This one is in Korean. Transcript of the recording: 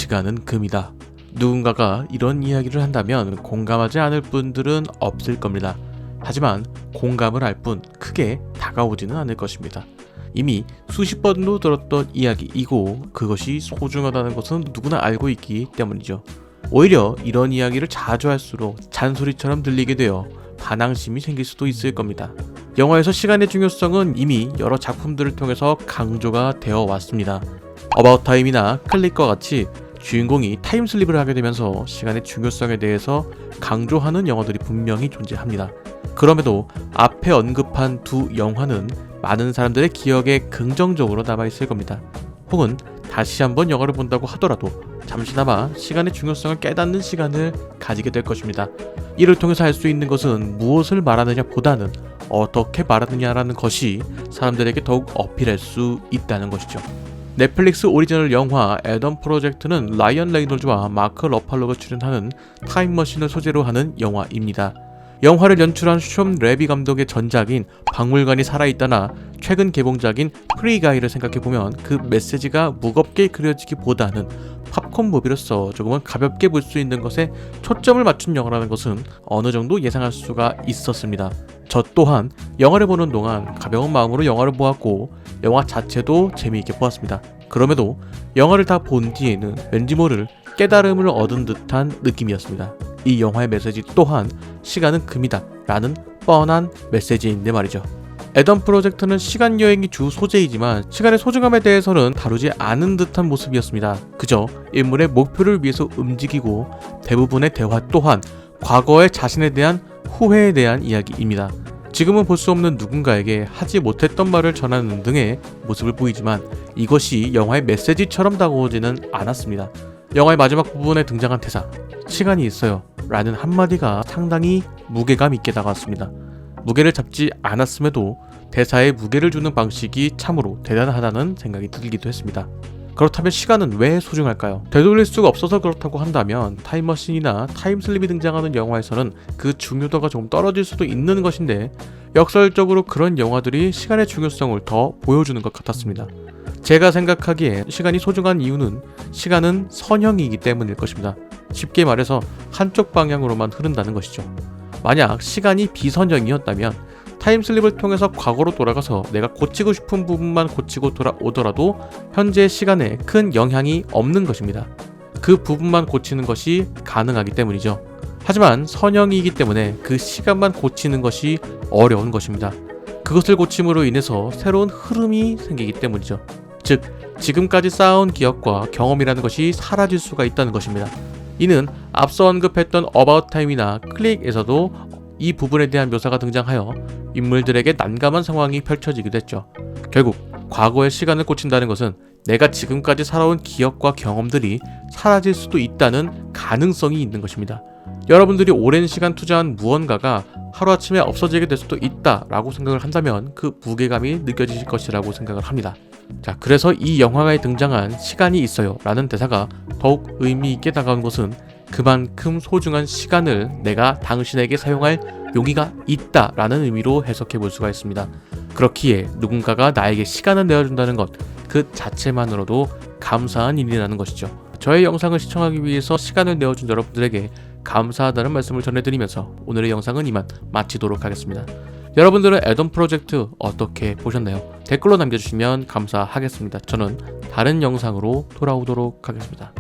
시간은 금이다. 누군가가 이런 이야기를 한다면 공감하지 않을 분들은 없을 겁니다. 하지만 공감을 할 뿐 크게 다가오지는 않을 것입니다. 이미 수십 번도 들었던 이야기이고 그것이 소중하다는 것은 누구나 알고 있기 때문이죠. 오히려 이런 이야기를 자주 할수록 잔소리처럼 들리게 되어 반항심이 생길 수도 있을 겁니다. 영화에서 시간의 중요성은 이미 여러 작품들을 통해서 강조가 되어 왔습니다. 어바웃 타임이나 클릭과 같이 주인공이 타임슬립을 하게 되면서 시간의 중요성에 대해서 강조하는 영화들이 분명히 존재합니다. 그럼에도 앞에 언급한 두 영화는 많은 사람들의 기억에 긍정적으로 남아있을 겁니다. 혹은 다시 한번 영화를 본다고 하더라도 잠시나마 시간의 중요성을 깨닫는 시간을 가지게 될 것입니다. 이를 통해서 할 수 있는 것은 무엇을 말하느냐 보다는 어떻게 말하느냐라는 것이 사람들에게 더욱 어필할 수 있다는 것이죠. 넷플릭스 오리지널 영화 애덤 프로젝트는 라이언 레이놀즈와 마크 러팔로가 출연하는 타임머신을 소재로 하는 영화입니다. 영화를 연출한 숀 레비 감독의 전작인 박물관이 살아있다나 최근 개봉작인 프리가이를 생각해보면 그 메시지가 무겁게 그려지기보다는 팝콘 무비로서 조금은 가볍게 볼 수 있는 것에 초점을 맞춘 영화라는 것은 어느 정도 예상할 수가 있었습니다. 저 또한 영화를 보는 동안 가벼운 마음으로 영화를 보았고 영화 자체도 재미있게 보았습니다. 그럼에도 영화를 다 본 뒤에는 왠지 모를 깨달음을 얻은 듯한 느낌이었습니다. 이 영화의 메시지 또한 시간은 금이다 라는 뻔한 메시지인데 말이죠. 애덤 프로젝트는 시간여행이 주 소재이지만 시간의 소중함에 대해서는 다루지 않은 듯한 모습이었습니다. 그저 인물의 목표를 위해서 움직이고 대부분의 대화 또한 과거의 자신에 대한 후회에 대한 이야기입니다. 지금은 볼 수 없는 누군가에게 하지 못했던 말을 전하는 등의 모습을 보이지만 이것이 영화의 메시지처럼 다가오지는 않았습니다. 영화의 마지막 부분에 등장한 대사 시간이 있어요 라는 한마디가 상당히 무게감 있게 다가왔습니다. 무게를 잡지 않았음에도 대사에 무게를 주는 방식이 참으로 대단하다는 생각이 들기도 했습니다. 그렇다면 시간은 왜 소중할까요? 되돌릴 수가 없어서 그렇다고 한다면 타임머신이나 타임슬립이 등장하는 영화에서는 그 중요도가 조금 떨어질 수도 있는 것인데 역설적으로 그런 영화들이 시간의 중요성을 더 보여주는 것 같았습니다. 제가 생각하기에 시간이 소중한 이유는 시간은 선형이기 때문일 것입니다. 쉽게 말해서 한쪽 방향으로만 흐른다는 것이죠. 만약 시간이 비선형이었다면 타임슬립을 통해서 과거로 돌아가서 내가 고치고 싶은 부분만 고치고 돌아오더라도 현재의 시간에 큰 영향이 없는 것입니다. 그 부분만 고치는 것이 가능하기 때문이죠. 하지만 선형이기 때문에 그 시간만 고치는 것이 어려운 것입니다. 그것을 고침으로 인해서 새로운 흐름이 생기기 때문이죠. 즉, 지금까지 쌓아온 기억과 경험이라는 것이 사라질 수가 있다는 것입니다. 이는 앞서 언급했던 어바웃 타임이나 클릭에서도 이 부분에 대한 묘사가 등장하여 인물들에게 난감한 상황이 펼쳐지기도 했죠. 결국 과거의 시간을 고친다는 것은 내가 지금까지 살아온 기억과 경험들이 사라질 수도 있다는 가능성이 있는 것입니다. 여러분들이 오랜 시간 투자한 무언가가 하루아침에 없어지게 될 수도 있다라고 생각을 한다면 그 무게감이 느껴지실 것이라고 생각을 합니다. 자, 그래서 이 영화에 등장한 시간이 있어요 라는 대사가 더욱 의미 있게 다가온 것은 그만큼 소중한 시간을 내가 당신에게 사용할 용의가 있다 라는 의미로 해석해 볼 수가 있습니다. 그렇기에 누군가가 나에게 시간을 내어준다는 것 그 자체만으로도 감사한 일이라는 것이죠. 저의 영상을 시청하기 위해서 시간을 내어준 여러분들에게 감사하다는 말씀을 전해드리면서 오늘의 영상은 이만 마치도록 하겠습니다. 여러분들은 애덤 프로젝트 어떻게 보셨나요? 댓글로 남겨주시면 감사하겠습니다. 저는 다른 영상으로 돌아오도록 하겠습니다.